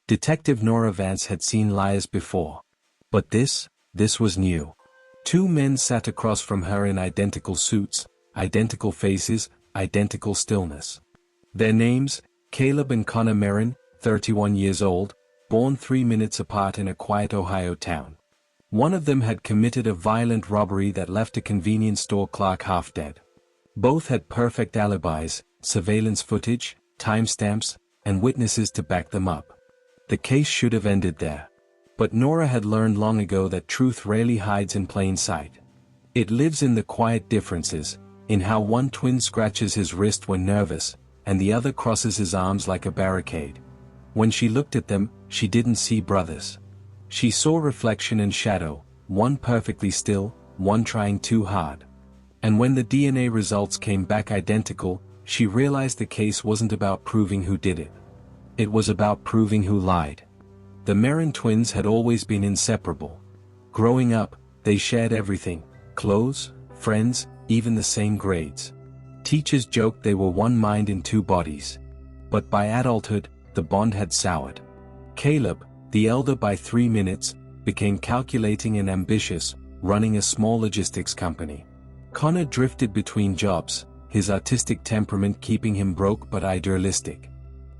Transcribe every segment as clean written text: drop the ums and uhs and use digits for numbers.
Detective Nora Vance had seen liars before. But this was new. Two men sat across from her in identical suits, identical faces, identical stillness. Their names, Caleb and Connor Merrin, 31 years old, born 3 minutes apart in a quiet Ohio town. One of them had committed a violent robbery that left a convenience store clerk half dead. Both had perfect alibis, surveillance footage, timestamps, and witnesses to back them up. The case should have ended there. But Nora had learned long ago that truth rarely hides in plain sight. It lives in the quiet differences, in how one twin scratches his wrist when nervous, and the other crosses his arms like a barricade. When she looked at them, she didn't see brothers. She saw reflection and shadow, one perfectly still, one trying too hard. And when the DNA results came back identical, she realized the case wasn't about proving who did it. It was about proving who lied. The Merrin twins had always been inseparable. Growing up, they shared everything: clothes, friends, even the same grades. Teachers joked they were one mind in two bodies. But by adulthood, the bond had soured. Caleb, the elder by 3 minutes, became calculating and ambitious, running a small logistics company. Connor drifted between jobs, his artistic temperament keeping him broke but idealistic.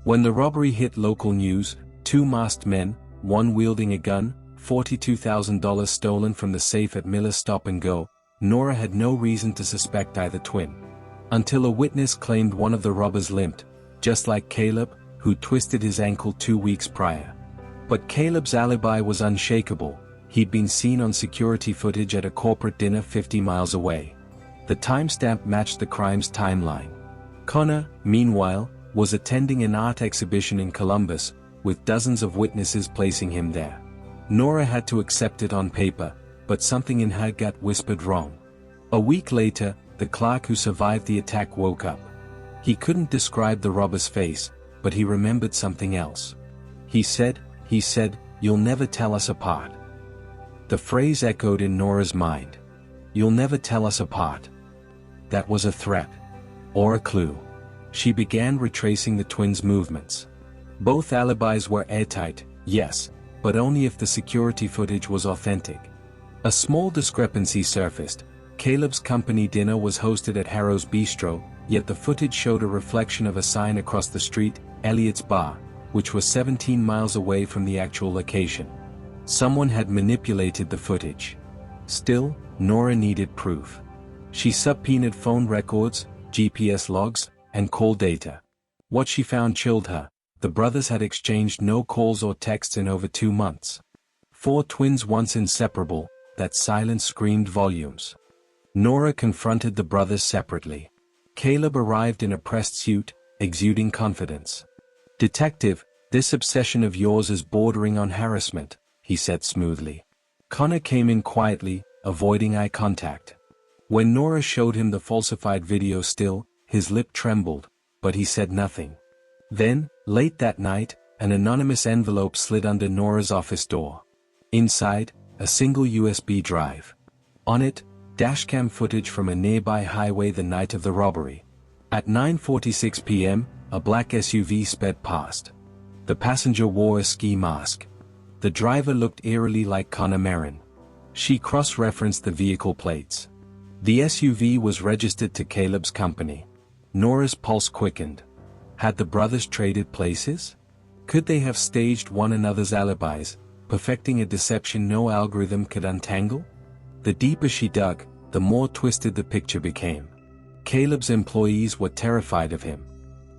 When the robbery hit local news, 2 masked men, one wielding a gun, $42,000 stolen from the safe at Miller's Stop and Go, Nora had no reason to suspect either twin. Until a witness claimed one of the robbers limped, just like Caleb, who twisted his ankle 2 weeks prior. But Caleb's alibi was unshakable. He'd been seen on security footage at a corporate dinner 50 miles away. The timestamp matched the crime's timeline. Connor, meanwhile, was attending an art exhibition in Columbus, with dozens of witnesses placing him there. Nora had to accept it on paper, but something in her gut whispered wrong. A week later, the clerk who survived the attack woke up. He couldn't describe the robber's face, but he remembered something else. He said, "You'll never tell us apart." The phrase echoed in Nora's mind. "You'll never tell us apart." That was a threat. Or a clue. She began retracing the twins' movements. Both alibis were airtight, yes, but only if the security footage was authentic. A small discrepancy surfaced. Caleb's company dinner was hosted at Harrow's Bistro, yet the footage showed a reflection of a sign across the street, Elliot's Bar, which was 17 miles away from the actual location. Someone had manipulated the footage. Still, Nora needed proof. She subpoenaed phone records, GPS logs, and call data. What she found chilled her. The brothers had exchanged no calls or texts in over 2 months. 4 twins once inseparable, that silence screamed volumes. Nora confronted the brothers separately. Caleb arrived in a pressed suit, exuding confidence. "Detective, this obsession of yours is bordering on harassment," he said smoothly. Connor came in quietly, avoiding eye contact. When Nora showed him the falsified video still, his lip trembled, but he said nothing. Then, late that night, an anonymous envelope slid under Nora's office door. Inside, a single USB drive. On it, dashcam footage from a nearby highway the night of the robbery. At 9:46 p.m., a black SUV sped past. The passenger wore a ski mask. The driver looked eerily like Connor Merrin. She cross-referenced the vehicle plates. The SUV was registered to Caleb's company. Nora's pulse quickened. Had the brothers traded places? Could they have staged one another's alibis, perfecting a deception no algorithm could untangle? The deeper she dug, the more twisted the picture became. Caleb's employees were terrified of him.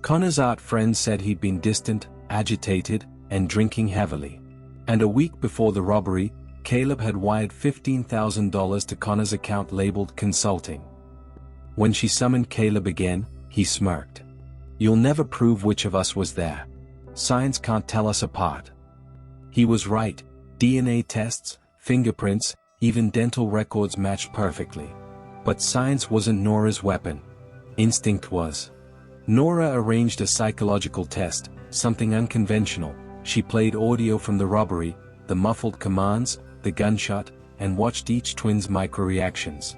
Connor's art friends said he'd been distant, agitated, and drinking heavily. And a week before the robbery, Caleb had wired $15,000 to Connor's account labeled consulting. When she summoned Caleb again, he smirked. "You'll never prove which of us was there. Science can't tell us apart." He was right. DNA tests, fingerprints, even dental records matched perfectly. But science wasn't Nora's weapon. Instinct was. Nora arranged a psychological test, something unconventional. She played audio from the robbery, the muffled commands, the gunshot, and watched each twin's micro-reactions.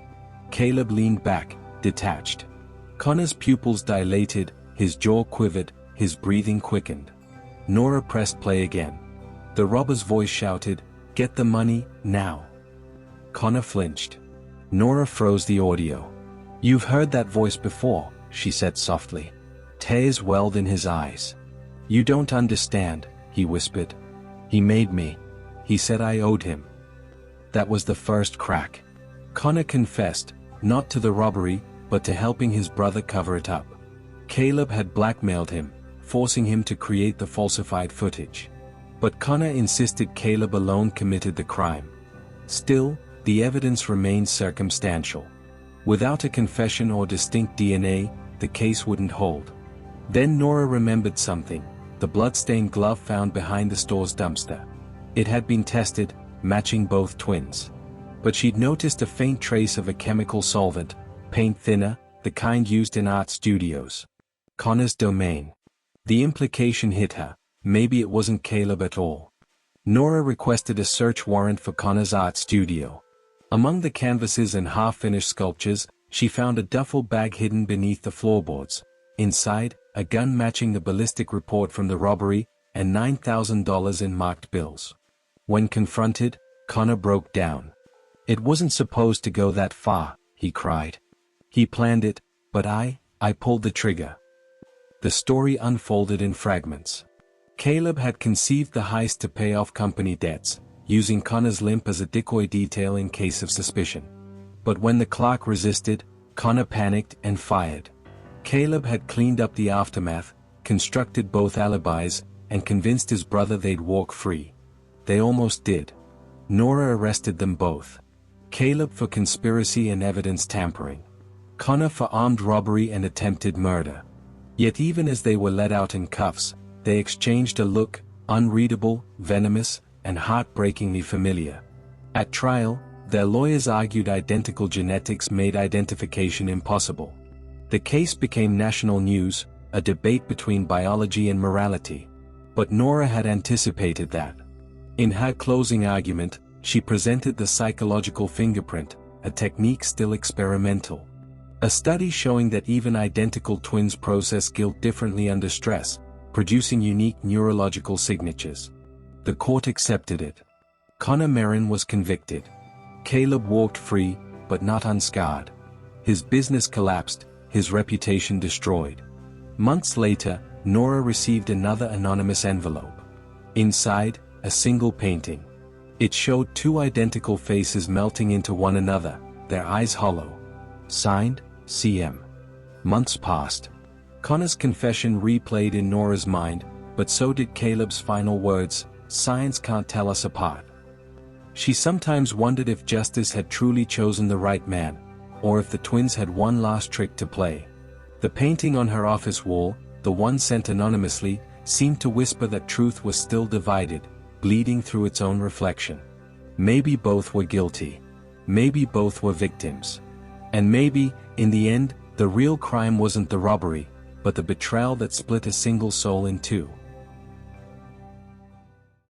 Caleb leaned back, detached. Connor's pupils dilated, his jaw quivered, his breathing quickened. Nora pressed play again. The robber's voice shouted, "Get the money, now." Connor flinched. Nora froze the audio. "You've heard that voice before," she said softly. Tears welled in his eyes. "You don't understand," he whispered. "He made me. He said I owed him." That was the first crack. Connor confessed, not to the robbery, but to helping his brother cover it up. Caleb had blackmailed him, forcing him to create the falsified footage. But Connor insisted Caleb alone committed the crime. Still, the evidence remained circumstantial. Without a confession or distinct DNA, the case wouldn't hold. Then Nora remembered something: the blood-stained glove found behind the store's dumpster. It had been tested, matching both twins. But she'd noticed a faint trace of a chemical solvent, paint thinner, the kind used in art studios. Connor's domain. The implication hit her: maybe it wasn't Caleb at all. Nora requested a search warrant for Connor's art studio. Among the canvases and half-finished sculptures, she found a duffel bag hidden beneath the floorboards. Inside, a gun matching the ballistic report from the robbery, and $9,000 in marked bills. When confronted, Connor broke down. "It wasn't supposed to go that far," he cried. "He planned it, but I pulled the trigger." The story unfolded in fragments. Caleb had conceived the heist to pay off company debts, using Connor's limp as a decoy detail in case of suspicion. But when the clerk resisted, Connor panicked and fired. Caleb had cleaned up the aftermath, constructed both alibis, and convinced his brother they'd walk free. They almost did. Nora arrested them both. Caleb for conspiracy and evidence tampering. Connor for armed robbery and attempted murder. Yet even as they were let out in cuffs, they exchanged a look, unreadable, venomous, and heartbreakingly familiar. At trial, their lawyers argued identical genetics made identification impossible. The case became national news, a debate between biology and morality. But Nora had anticipated that. In her closing argument, she presented the psychological fingerprint, a technique still experimental. A study showing that even identical twins process guilt differently under stress, producing unique neurological signatures. The court accepted it. Connor Merrin was convicted. Caleb walked free, but not unscarred. His business collapsed, his reputation destroyed. Months later, Nora received another anonymous envelope. Inside, a single painting. It showed two identical faces melting into one another, their eyes hollow. Signed, CM. Months passed. Connor's confession replayed in Nora's mind, but so did Caleb's final words: "Science can't tell us apart." She sometimes wondered if justice had truly chosen the right man, or if the twins had one last trick to play. The painting on her office wall, the one sent anonymously, seemed to whisper that truth was still divided, bleeding through its own reflection. Maybe both were guilty. Maybe both were victims. And maybe, in the end, the real crime wasn't the robbery, but the betrayal that split a single soul in two.